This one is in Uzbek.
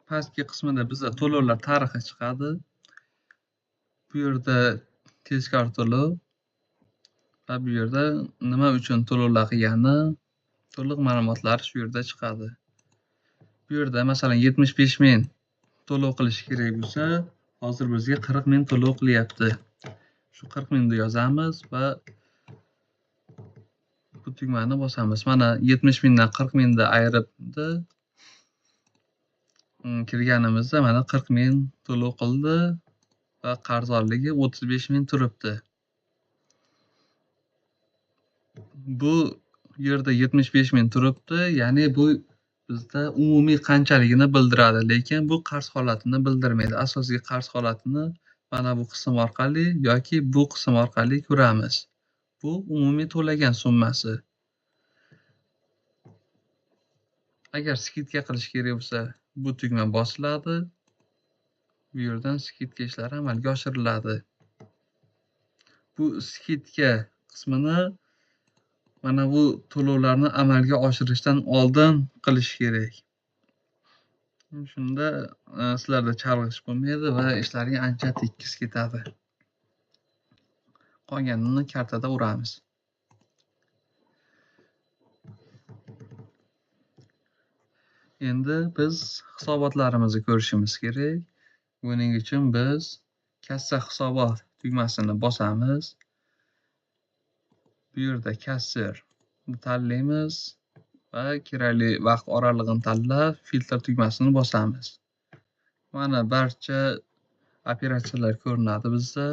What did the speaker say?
pastki qismida bizda to'lovlar tarixi chiqadi. Bu yerda tezkor to'lov va bu yerda nima uchun to'lovlar qilgani to'liq ma'lumotlar shu yerda chiqadi. Bu yerda masalan 75.000 to'lov qilish kerak bo'lsa, hozir bizga 40.000 to'lov qilyapti. Shu 40.000 ni yozamiz va bu tugmani bosamiz. Mana 70.000 dan 40.000 ni ayiribdi. Kirganimizda mana 40.000 to'lov qildi va qarzdorligi 35.000 turibdi. Bu yerda 75.000 turibdi, ya'ni bu bizda umumiy qanchaligini bildiradi, lekin bu qarz holatini bildirmaydi. Asosiy qarz holatini mana bu qism orqali yoki bu qism orqali ko'ramiz. Bu umumiy to'lagan summasi. Agar skidka qilish kerak bo'lsa, bu tugma bosiladi. Bu yerdan skidka ishlari amalga oshiriladi. Bu skidka qismini mana bu to'lovlarni amalga oshirishdan oldin qilish kerak. Shunda sizlarda chalg'ish bo'lmaydi va ishlaring ancha tekis ketadi. Qolganini kartada uramiz. Endi biz hisobotlarimizni ko'rishimiz kerak. Buning uchun biz kassa hisobot tugmasini bosamiz. Bu yerda kassir tanlaymiz va kerakli vaqt oralig'ini tanlab, filtr tugmasini bosamiz. Mana barcha operatsiyalar ko'rinadi bizda.